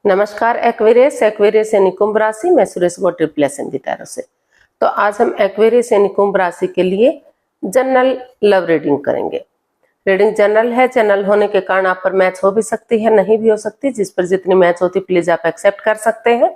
नमस्कार एक्वेरियस यानी कुंभ राशि। मैं सुरेश गो ट्रिपल टैरो से। तो आज हम एक्वेरियस यानी कुंभ राशि के लिए जनरल लव रीडिंग करेंगे। रीडिंग जनरल है। जनरल होने के कारण आप पर मैच हो भी सकती है, नहीं भी हो सकती। जिस पर जितनी मैच होती प्लीज आप एक्सेप्ट कर सकते हैं।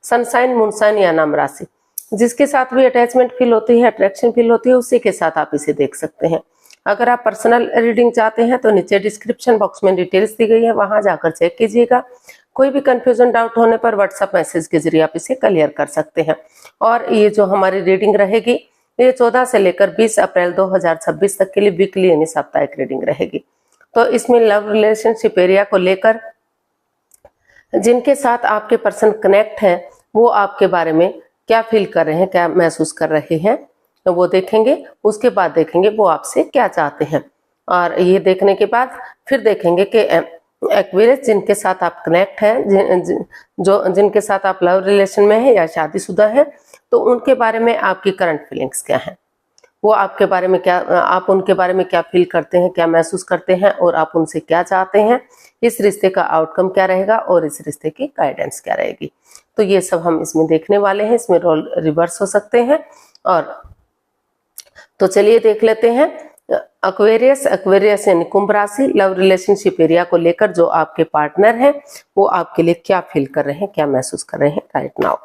सनसाइन, मूनसाइन या नाम राशि, जिसके साथ भी अटैचमेंट फील होती है, अट्रैक्शन फील होती है, उसी के साथ आप इसे देख सकते हैं। अगर आप पर्सनल रीडिंग चाहते हैं तो नीचे डिस्क्रिप्शन बॉक्स में डिटेल्स दी गई है, वहां जाकर चेक कीजिएगा। कोई भी कंफ्यूजन, डाउट होने पर व्हाट्सएप मैसेज के जरिए आप इसे क्लियर कर सकते हैं। और ये जो हमारी रीडिंग रहेगी ये 14 से लेकर 20 अप्रैल 2026 तक के लिए वीकली यानी साप्ताहिक रीडिंग रहेगी। तो इसमें लव रिलेशनशिप एरिया को लेकर जिनके साथ आपके पर्सन कनेक्ट है वो आपके बारे में क्या फील कर रहे हैं, क्या महसूस कर रहे हैं, तो वो देखेंगे। उसके बाद देखेंगे वो आपसे क्या चाहते हैं। और ये देखने के बाद फिर देखेंगे कि एक्वेरियस जिनके साथ आप कनेक्ट हैं, जिनके साथ आप लव रिलेशन में है या शादीशुदा है, तो उनके बारे में आपकी करंट फीलिंग्स क्या है, वो आपके बारे में क्या, आप उनके बारे में क्या फील करते हैं, क्या महसूस करते हैं और आप उनसे क्या चाहते हैं। इस रिश्ते का आउटकम क्या रहेगा और इस रिश्ते की गाइडेंस क्या रहेगी। तो ये सब हम इसमें देखने वाले हैं। इसमें रोल रिवर्स हो सकते हैं। और तो चलिए देख लेते हैं एक्वेरियस यानी कुंभ राशि लव रिलेशनशिप एरिया को लेकर जो आपके पार्टनर हैं वो आपके लिए क्या फील कर रहे हैं, क्या महसूस कर रहे हैं राइट नाउ।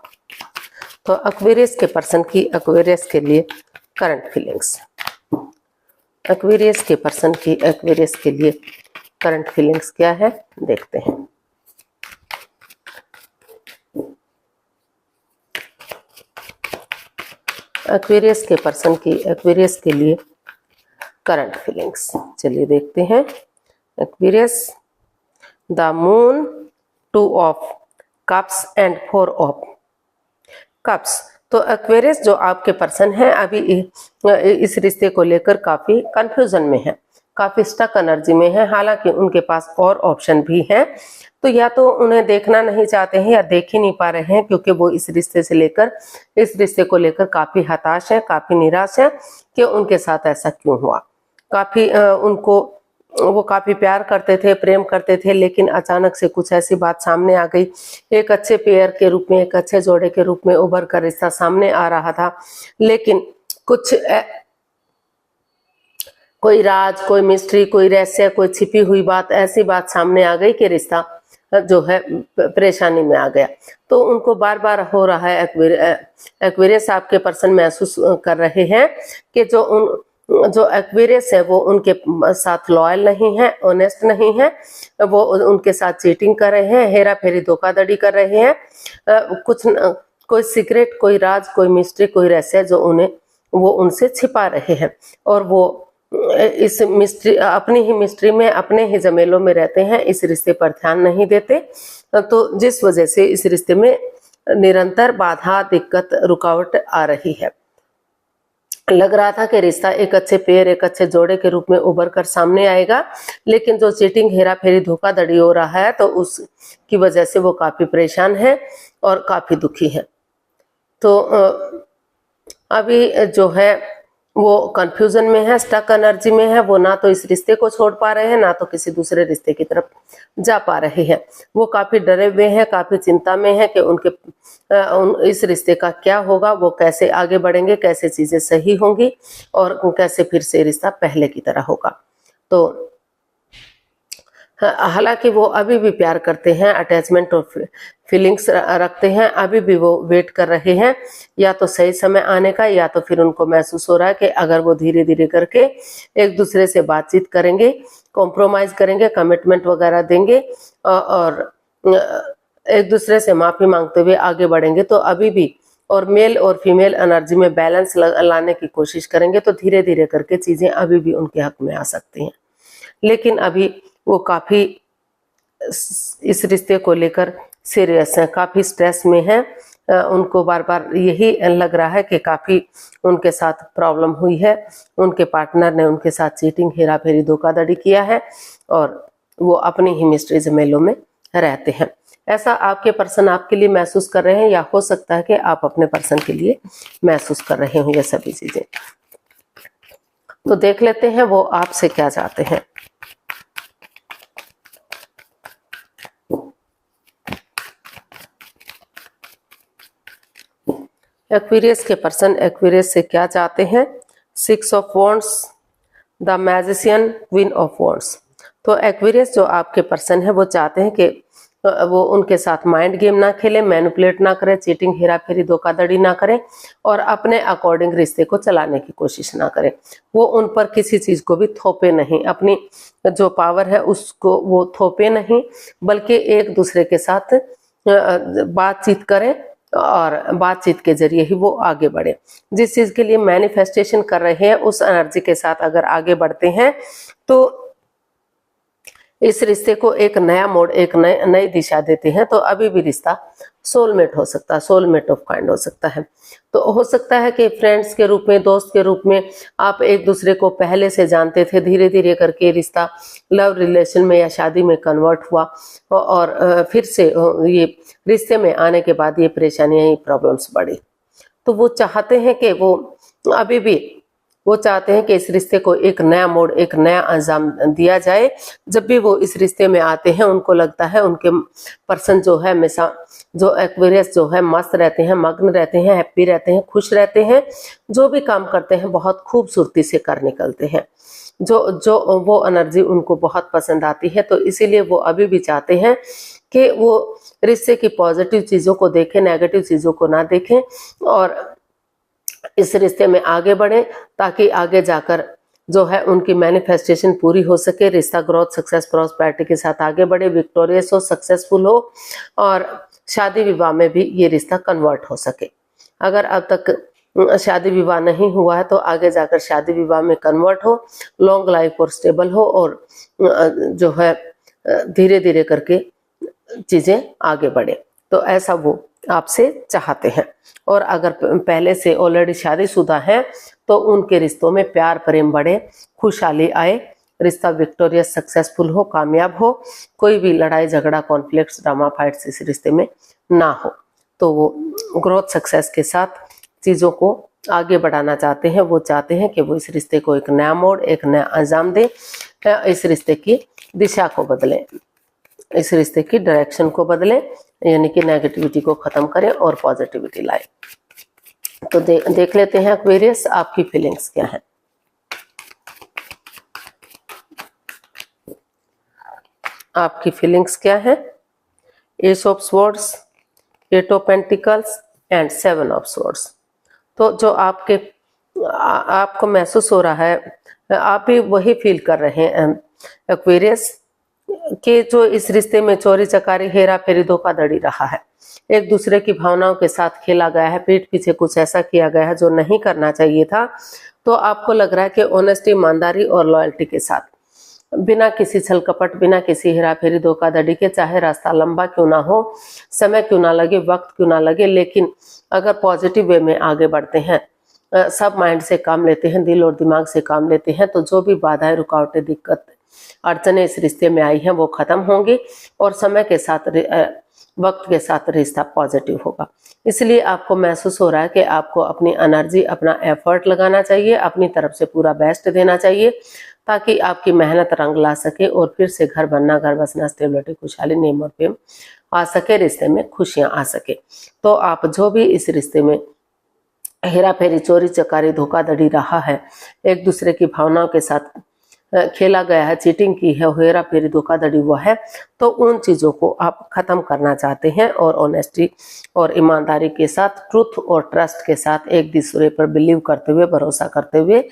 तो एक्वेरियस के पर्सन की एक्वेरियस के लिए करंट फीलिंग्स, एक्वेरियस के पर्सन की एक्वेरियस के लिए करंट फीलिंग्स क्या है देखते हैं। एक्वेरियस के पर्सन की एक्वेरियस के लिए करंट फीलिंग्स चलिए देखते हैं। Aquarius, the moon, 2 of cups and 4 of cups. तो एक्वेरियस जो आपके पर्सन है अभी इस रिश्ते को लेकर काफी कंफ्यूजन में है, काफी स्टक एनर्जी में है। हालांकि उनके पास और ऑप्शन भी है, तो या तो उन्हें देखना नहीं चाहते हैं या देख ही नहीं पा रहे हैं, क्योंकि वो इस रिश्ते को लेकर काफी हताश है, काफी निराश है कि उनके साथ ऐसा क्यों हुआ। काफी वो काफी प्यार करते थे, प्रेम करते थे, लेकिन अचानक से कुछ ऐसी बात सामने आ गई। एक अच्छे पेयर के रूप में, एक अच्छे जोड़े के रूप में उभर कर रिश्ता सामने आ रहा था, लेकिन कुछ कोई राज, कोई मिस्ट्री, कोई रहस्य, कोई छिपी हुई बात, ऐसी बात सामने आ गई कि रिश्ता जो है परेशानी में आ गया। तो उनको बार बार हो रहा है, एक्वेरियस आपके पर्सन महसूस कर रहे हैं कि जो एक्वेरियस है वो उनके साथ लॉयल नहीं है, ऑनेस्ट नहीं है, वो उनके साथ चीटिंग कर रहे हैं, हेरा फेरी, धोखाधड़ी कर रहे हैं। कोई सीक्रेट, कोई राज, कोई मिस्ट्री, कोई रहस्य जो वो उनसे छिपा रहे हैं। और वो इस मिस्ट्री, अपनी ही मिस्ट्री में, अपने ही जमेलों में रहते हैं, इस रिश्ते पर ध्यान नहीं देते। तो जिस वजह से इस रिश्ते में निरंतर बाधा, दिक्कत, रुकावट आ रही है। लग रहा था कि रिश्ता एक अच्छे पेयर, एक अच्छे जोड़े के रूप में उभर कर सामने आएगा, लेकिन जो चीटिंग, हेरा फेरी, धोखाधड़ी हो रहा है, तो उसकी वजह से वो काफी परेशान है और काफी दुखी है। तो अभी जो है वो कंफ्यूजन में है, स्टक एनर्जी में है। वो ना तो इस रिश्ते को छोड़ पा रहे हैं, ना तो किसी दूसरे रिश्ते की तरफ जा पा रहे हैं। वो काफी डरे हुए हैं, काफी चिंता में है कि इस रिश्ते का क्या होगा, वो कैसे आगे बढ़ेंगे, कैसे चीजें सही होंगी और कैसे फिर से रिश्ता पहले की तरह होगा। तो हालांकि वो अभी भी प्यार करते हैं, अटैचमेंट और फीलिंग्स रखते हैं, अभी भी वो वेट कर रहे हैं या तो सही समय आने का, या तो फिर उनको महसूस हो रहा है कि अगर वो धीरे धीरे करके एक दूसरे से बातचीत करेंगे, कॉम्प्रोमाइज करेंगे, कमिटमेंट वगैरह देंगे और एक दूसरे से माफी मांगते हुए आगे बढ़ेंगे, तो अभी भी और मेल और फीमेल एनर्जी में बैलेंस लाने की कोशिश करेंगे, तो धीरे धीरे करके चीजें अभी भी उनके हक में आ सकती हैं। लेकिन अभी वो काफी इस रिश्ते को लेकर सीरियस है, काफी स्ट्रेस में है। उनको बार बार यही लग रहा है कि काफी उनके साथ प्रॉब्लम हुई है, उनके पार्टनर ने उनके साथ चीटिंग, हेरा फेरी, धोखाधड़ी किया है और वो अपनी ही मिस्ट्री झमेलों में रहते हैं। ऐसा आपके पर्सन आपके लिए महसूस कर रहे हैं, या हो सकता है कि आप अपने पर्सन के लिए महसूस कर रहे होंगे सभी चीजें। तो देख लेते हैं वो आपसे क्या चाहते हैं। एक्वेरियस के पर्सन एक्वेरियस से क्या चाहते हैं? 6 of wands, the magician, queen of wands. तो एक्वेरियस जो आपके पर्सन है वो चाहते हैं कि वो उनके साथ माइंड गेम ना खेले, मैनिपुलेट ना करे, चीटिंग, हेरा फेरी, धोखाधड़ी ना करें और अपने अकॉर्डिंग रिश्ते को चलाने की कोशिश ना करें। वो उन पर किसी चीज को भी थोपे नहीं, अपनी जो पावर है उसको वो थोपे नहीं, बल्कि एक दूसरे के साथ बातचीत करें और बातचीत के जरिए ही वो आगे बढ़े। जिस चीज के लिए मैनिफेस्टेशन कर रहे हैं उस एनर्जी के साथ अगर आगे बढ़ते हैं तो इस रिश्ते को एक नया मोड़, एक नई दिशा देते हैं। तो अभी भी रिश्ता सोलमेट हो सकता है, सोलमेट ऑफ काइंड हो सकता है। तो हो सकता है कि फ्रेंड्स के रूप में, दोस्त के रूप में आप एक दूसरे को पहले से जानते थे, धीरे धीरे करके रिश्ता लव रिलेशन में या शादी में कन्वर्ट हुआ और फिर से ये रिश्ते में आने के बाद ये परेशानियां, प्रॉब्लम्स बढ़ी। तो वो चाहते हैं कि वो अभी भी वो चाहते हैं कि इस रिश्ते को एक नया मोड़, एक नया अंजाम दिया जाए। जब भी वो इस रिश्ते में आते हैं उनको लगता है उनके पर्सन जो है हमेशा, जो एक्वेरियस जो है, मस्त रहते हैं, मग्न रहते हैं, हैप्पी रहते हैं, खुश रहते हैं, जो भी काम करते हैं बहुत खूबसूरती से कर निकलते हैं। जो वो एनर्जी उनको बहुत पसंद आती है। तो इसीलिए वो अभी भी चाहते हैं कि वो रिश्ते की पॉजिटिव चीजों को देखें, नेगेटिव चीजों को ना देखें और इस रिश्ते में आगे बढ़े ताकि आगे जाकर जो है उनकी मैनिफेस्टेशन पूरी हो सके, रिश्ता ग्रोथ, सक्सेस, प्रॉस्पेरिटी के साथ आगे बढ़े, विक्टोरियस हो, सक्सेसफुल हो और शादी विवाह में भी ये रिश्ता कन्वर्ट हो सके। अगर अब तक शादी विवाह नहीं हुआ है तो आगे जाकर शादी विवाह में कन्वर्ट हो, लॉन्ग लाइफ और स्टेबल हो और जो है धीरे धीरे करके चीजें आगे बढ़े। तो ऐसा वो आपसे चाहते हैं। और अगर पहले से ऑलरेडी शादीशुदा हैं तो उनके रिश्तों में प्यार प्रेम बढ़े, खुशहाली आए, रिश्ता विक्टोरियस, सक्सेसफुल हो, कामयाब हो, कोई भी लड़ाई झगड़ा, कॉन्फ्लिक्ट्स, ड्रामा, फाइट्स इस रिश्ते में ना हो। तो वो ग्रोथ, सक्सेस के साथ चीज़ों को आगे बढ़ाना चाहते हैं। वो चाहते हैं कि वो इस रिश्ते को एक नया मोड़, एक नया अंजाम दें, इस रिश्ते की दिशा को बदलें, इस रिश्ते की डायरेक्शन को बदलें, यानी कि नेगेटिविटी को खत्म करें और पॉजिटिविटी लाएं। तो देख लेते हैं एक्वेरियस आपकी फीलिंग्स क्या है। आपकी फीलिंग्स क्या है? S of swords, 8 of pentacles and 7 of swords. तो जो आपको महसूस हो रहा है, आप भी वही फील कर रहे हैं एक्वेरियस, कि जो इस रिश्ते में चोरी चकारी, हेरा फेरी, धोखाधड़ी रहा है, एक दूसरे की भावनाओं के साथ खेला गया है, पीठ पीछे कुछ ऐसा किया गया है जो नहीं करना चाहिए था। तो आपको लग रहा है कि ऑनेस्टी, ईमानदारी और लॉयल्टी के साथ, बिना किसी छल कपट, बिना किसी हेरा फेरी, धोखाधड़ी के, चाहे रास्ता लंबा क्यों ना हो, समय क्यों ना लगे, वक्त क्यों ना लगे, लेकिन अगर पॉजिटिव वे में आगे बढ़ते हैं, सब माइंड से काम लेते हैं, दिल और दिमाग से काम लेते हैं, तो जो भी बाधाएं, रुकावटें, दिक्कत, अड़चने इस रिश्ते में आई हैं वो खत्म होंगी और समय के साथ, वक्त के साथ रिश्ता पॉजिटिव होगा। इसलिए आपको महसूस हो रहा है कि आपको अपनी एनर्जी, अपना एफर्ट लगाना चाहिए, अपनी तरफ से पूरा बेस्ट देना चाहिए ताकि आपकी मेहनत रंग ला सके और फिर से घर बनना, घर बसना, स्टेबिलिटी, खुशहाली, नेम और प्रेम आ सके, रिश्ते में खुशियां आ सके। तो आप जो भी इस रिश्ते में हेरा फेरी, चोरी चकारी, धोखाधड़ी रहा है, एक दूसरे की भावनाओं के साथ खेला गया है, चीटिंग की है, हेरा फेरी, धोखाधड़ी हुआ है, तो उन चीज़ों को आप ख़त्म करना चाहते हैं और ऑनेस्टी और ईमानदारी के साथ, ट्रुथ और ट्रस्ट के साथ एक दूसरे पर बिलीव करते हुए, भरोसा करते हुए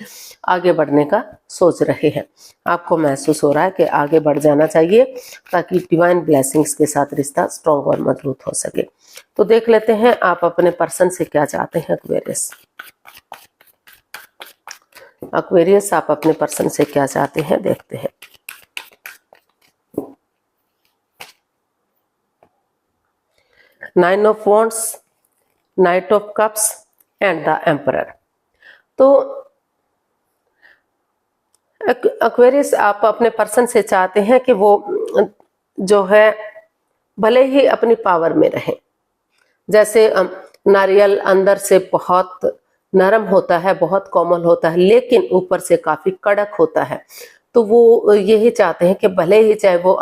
आगे बढ़ने का सोच रहे हैं। आपको महसूस हो रहा है कि आगे बढ़ जाना चाहिए ताकि डिवाइन ब्लेसिंग्स के साथ रिश्ता स्ट्रॉन्ग और मजबूत हो सके। तो देख लेते हैं आप अपने पर्सन से क्या चाहते हैं एक्वेरियस। एक्वेरियस आप अपने पर्सन से क्या चाहते हैं, देखते हैं। Nine of wands, night of cups and the emperor. तो एक्वेरियस आप अपने पर्सन से चाहते हैं कि वो जो है भले ही अपनी पावर में रहे, जैसे नारियल अंदर से बहुत नरम होता है, बहुत कोमल होता है, लेकिन ऊपर से काफी कड़क होता है। तो वो यही चाहते हैं कि भले ही चाहे वो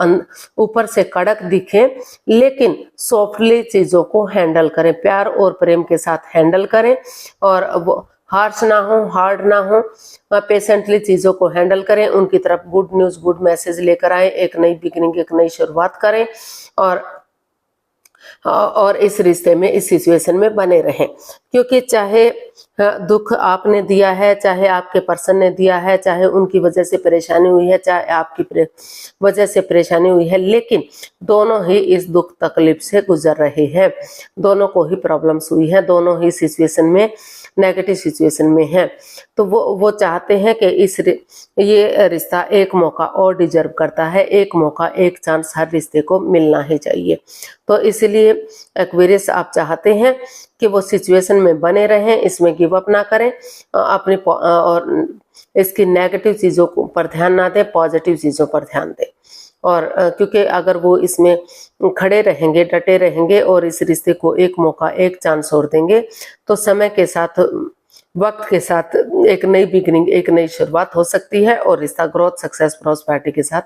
ऊपर से कड़क दिखे, लेकिन सॉफ्टली चीजों को हैंडल करें, प्यार और प्रेम के साथ हैंडल करें, और वो हार्श ना हो, हार्ड ना हो, पेशेंटली चीजों को हैंडल करें, उनकी तरफ गुड न्यूज, गुड मैसेज लेकर आए, एक नई बिगिनिंग, एक नई शुरुआत करें, और इस रिश्ते में, इस सिचुएशन में बने रहें। क्योंकि चाहे दुख आपने दिया है, चाहे आपके पर्सन ने दिया है, चाहे उनकी वजह से परेशानी हुई है, चाहे आपकी वजह से परेशानी हुई है, लेकिन दोनों ही इस दुख तकलीफ से गुजर रहे हैं, दोनों को ही प्रॉब्लम्स हुई है, दोनों ही सिचुएशन में, नेगेटिव सिचुएशन में है। तो वो चाहते हैं कि ये रिश्ता एक मौका और डिजर्व करता है, एक मौका, एक चांस हर रिश्ते को मिलना ही चाहिए। तो इसलिए एक्वेरियस आप चाहते हैं कि वो सिचुएशन में बने रहें, इसमें गिव अप ना करें, अपनी और इसकी नेगेटिव चीज़ों पर ध्यान ना दें, पॉजिटिव चीज़ों पर ध्यान दें। और क्योंकि अगर वो इसमें खड़े रहेंगे, डटे रहेंगे और इस रिश्ते को एक मौका, एक चांस और देंगे, तो समय के साथ, वक्त के साथ एक नई बिगिनिंग, एक नई शुरुआत हो सकती है और रिश्ता ग्रोथ, सक्सेस, प्रॉस्पेरिटी के साथ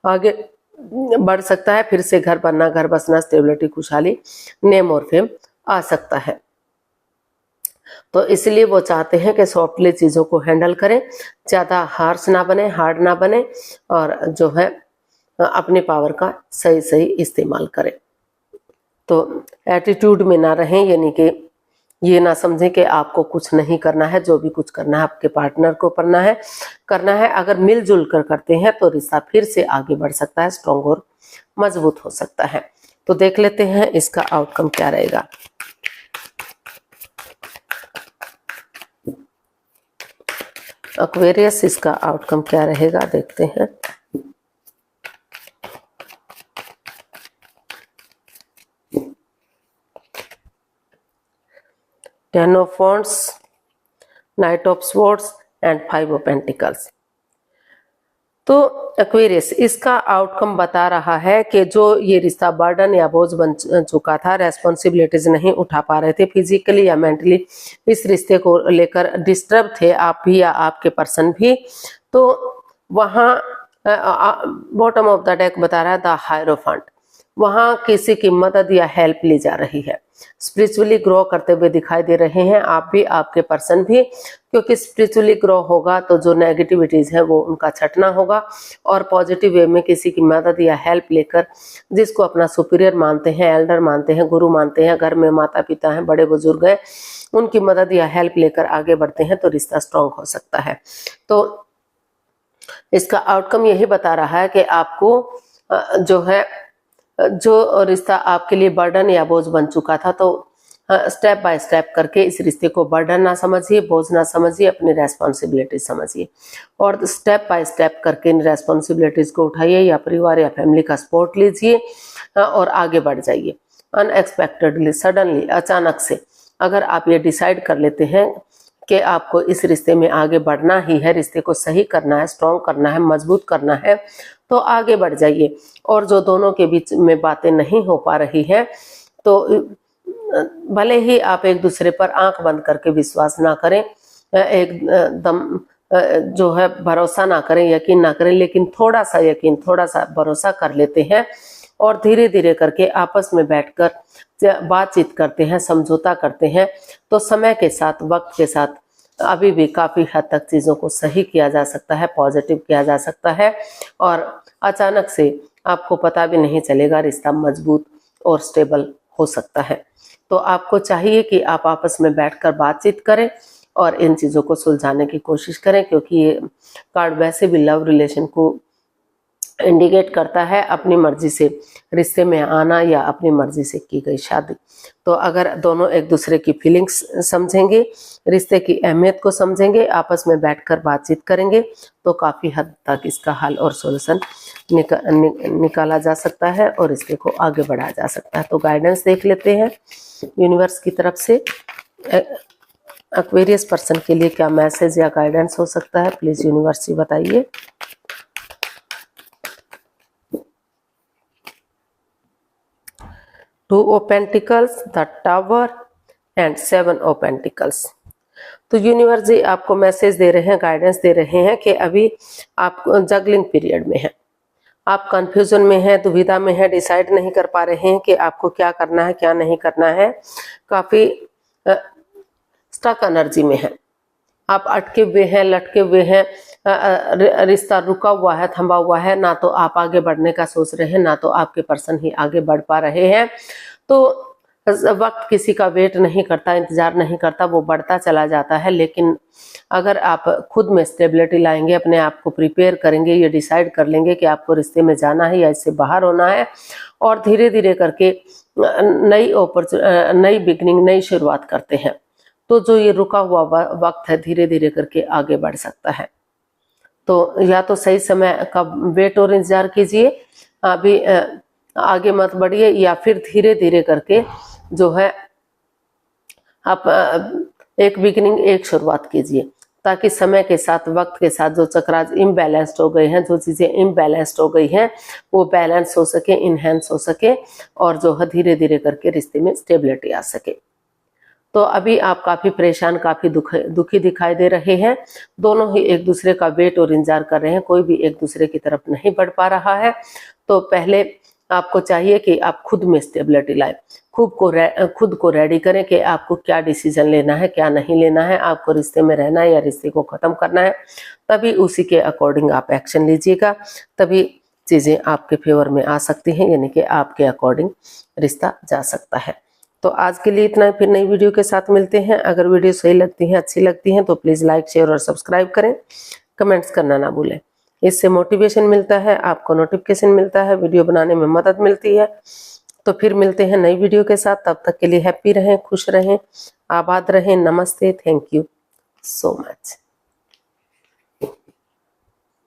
आगे बढ़ सकता है। फिर से घर बनना, घर बसना, स्टेबिलिटी, खुशहाली, नेम और फेम आ सकता है। तो इसलिए वो चाहते हैं कि सॉफ्टली चीज़ों को हैंडल करें, ज़्यादा हार्श ना बने, हार्ड ना बने, और जो है अपने पावर का सही सही इस्तेमाल करें। तो एटीट्यूड में ना रहें, यानी कि ये ना समझें कि आपको कुछ नहीं करना है, जो भी कुछ करना है आपके पार्टनर को करना है। अगर मिलजुल कर करते हैं तो रिश्ता फिर से आगे बढ़ सकता है, स्ट्रॉन्ग और मजबूत हो सकता है। तो देख लेते हैं इसका आउटकम क्या रहेगा। एक्वेरियस, इसका आउटकम क्या रहेगा देखते हैं। Ten of wands, night of swords and five of pentacles. तो एक्वेरियस, इसका आउटकम बता रहा है कि जो ये रिश्ता बर्डन या बोझ बन चुका था, रेस्पॉन्सिबिलिटीज नहीं उठा पा रहे थे, फिजिकली या मेंटली इस रिश्ते को लेकर डिस्टर्ब थे आप भी या आपके पर्सन भी, तो वहाँ बॉटम ऑफ द डेक बता रहा है द हायरोफेंट, वहाँ किसी की मदद या हेल्प ली जा रही है, स्पिरिचुअली ग्रो करते हुए दिखाई दे रहे हैं आप भी, आपके पर्सन भी, क्योंकि स्पिरिचुअली ग्रो होगा तो जो नेगेटिविटीज है वो उनका छटना होगा, और पॉजिटिव वे में किसी की मदद या हेल्प लेकर, जिसको अपना सुपीरियर मानते हैं, एल्डर मानते हैं, गुरु मानते हैं, घर में माता पिता हैं, बड़े बुजुर्ग हैं, उनकी मदद या हेल्प लेकर आगे बढ़ते हैं तो रिश्ता स्ट्रांग हो सकता है। तो इसका आउटकम यही बता रहा है कि आपको जो रिश्ता आपके लिए बर्डन या बोझ बन चुका था, तो स्टेप बाय स्टेप करके इस रिश्ते को बर्डन ना समझिए, बोझ ना समझिए, अपनी रेस्पॉन्सिबिलिटी समझिए, और स्टेप बाय स्टेप करके इन रेस्पॉन्सिबिलिटीज को उठाइए, या परिवार या फैमिली का सपोर्ट लीजिए और आगे बढ़ जाइए। अनएक्सपेक्टेडली, सडनली, अचानक से अगर आप ये डिसाइड कर लेते हैं कि आपको इस रिश्ते में आगे बढ़ना ही है, रिश्ते को सही करना है, स्ट्रॉन्ग करना है, मजबूत करना है, तो आगे बढ़ जाइए। और जो दोनों के बीच में बातें नहीं हो पा रही है, तो भले ही आप एक दूसरे पर आंख बंद करके विश्वास ना करें, एकदम जो है भरोसा ना करें, यकीन ना करें, लेकिन थोड़ा सा यकीन, थोड़ा सा भरोसा कर लेते हैं और धीरे धीरे करके आपस में बैठकर बातचीत करते हैं, समझौता करते हैं, तो समय के साथ, वक्त के साथ अभी भी काफ़ी हद तक चीज़ों को सही किया जा सकता है, पॉजिटिव किया जा सकता है, और अचानक से आपको पता भी नहीं चलेगा, रिश्ता मजबूत और स्टेबल हो सकता है। तो आपको चाहिए कि आप आपस में बैठकर बातचीत करें और इन चीज़ों को सुलझाने की कोशिश करें, क्योंकि ये कार्ड वैसे भी लव रिलेशन को इंडिकेट करता है, अपनी मर्जी से रिश्ते में आना या अपनी मर्जी से की गई शादी। तो अगर दोनों एक दूसरे की फीलिंग्स समझेंगे, रिश्ते की अहमियत को समझेंगे, आपस में बैठकर बातचीत करेंगे, तो काफ़ी हद तक इसका हल और सॉल्यूशन निकाला जा सकता है और रिश्ते को आगे बढ़ाया जा सकता है। तो गाइडेंस देख लेते हैं यूनिवर्स की तरफ से एक्वेरियस पर्सन के लिए क्या मैसेज या गाइडेंस हो सकता है, प्लीज़ यूनिवर्स जी बताइए। Two of pentacles, the tower and seven of pentacles. तो यूनिवर्स जी आपको मैसेज दे रहे हैं, गाइडेंस दे रहे हैं कि अभी आप जगलिंग पीरियड में हैं, आप कंफ्यूजन में हैं, दुविधा में हैं, डिसाइड नहीं कर पा रहे हैं कि आपको क्या करना है क्या नहीं करना है, काफी स्टक एनर्जी में है, आप अटके हुए हैं, लटके हुए हैं, रिश्ता रुका हुआ है, थमा हुआ है, ना तो आप आगे बढ़ने का सोच रहे हैं, ना तो आपके पर्सन ही आगे बढ़ पा रहे हैं। तो वक्त किसी का वेट नहीं करता, इंतजार नहीं करता, वो बढ़ता चला जाता है। लेकिन अगर आप खुद में स्टेबिलिटी लाएंगे, अपने आप को प्रिपेयर करेंगे, ये डिसाइड कर लेंगे कि आपको रिश्ते में जाना है या इससे बाहर होना है, और धीरे धीरे करके नई बिगनिंग, नई शुरुआत करते हैं, तो जो ये रुका हुआ वक्त है धीरे धीरे करके आगे बढ़ सकता है। तो या तो सही समय का वेट और इंतजार कीजिए, अभी आगे मत बढ़िए, या फिर धीरे धीरे करके जो है आप एक बिगिनिंग, एक शुरुआत कीजिए, ताकि समय के साथ, वक्त के साथ जो चक्रास इम्बैलेंस्ड हो गए हैं, जो चीजें इम्बैलेंस्ड हो गई हैं, वो बैलेंस हो सके, इनहेंस हो सके, और जो है धीरे धीरे करके रिश्ते में स्टेबिलिटी आ सके। तो अभी आप काफी परेशान, काफी दुखी दिखाई दे रहे हैं, दोनों ही एक दूसरे का वेट और इंतजार कर रहे हैं, कोई भी एक दूसरे की तरफ नहीं बढ़ पा रहा है। तो पहले आपको चाहिए कि आप खुद में स्टेबिलिटी लाएं, खुद को रेडी करें कि आपको क्या डिसीजन लेना है, क्या नहीं लेना है, आपको रिश्ते में रहना है या रिश्ते को खत्म करना है। तभी उसी के अकॉर्डिंग आप एक्शन लीजिएगा, तभी चीजें आपके फेवर में आ सकती हैं, यानी कि आपके अकॉर्डिंग रिश्ता जा सकता है। तो आज के लिए इतना ही, फिर नई वीडियो के साथ मिलते हैं। अगर वीडियो सही लगती है, अच्छी लगती है, तो प्लीज़ लाइक, शेयर और सब्सक्राइब करें, कमेंट्स करना ना भूलें। इससे मोटिवेशन मिलता है, आपको नोटिफिकेशन मिलता है, वीडियो बनाने में मदद मिलती है। तो फिर मिलते हैं नई वीडियो के साथ, तब तक के लिए हैप्पी रहें, खुश रहें, आबाद रहें। नमस्ते, थैंक यू सो मच।